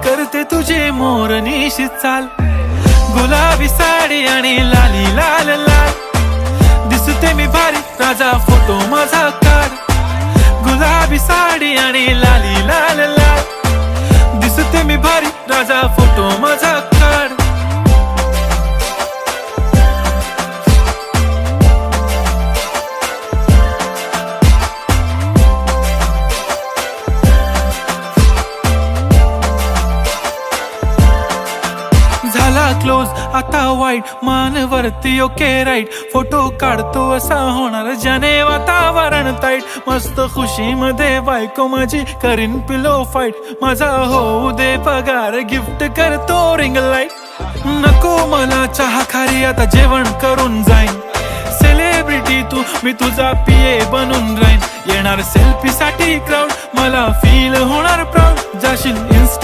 करते तुझे मोरनीशी चाल, गुलाबी साडी आणि लाली लाल लाल, दिसते मी भारी राजा फोटो माझा काढ, गुलाबी साडी आणि लाली लाल लाल, दिसते मी भारी राजा फोटो माझा काढ. झाला क्लोज आता वाईट, मानवरती ओके राईट, फोटो काढतो असा होणार ज्याने वातावरण ताईट, मस्त खुशी मध्ये बायको माझी करीन पिलो फाईट, माझा होऊ दे पगार गिफ्ट करतो रिंग लाईट, नको मला चहा खारी आता जेवण करून जाईन, सेलिब्रिटी तू मी तुझा पिये बनून राहीन, येणार सेल्फी साठी क्राऊड मला फील होणार प्राऊड, जाशील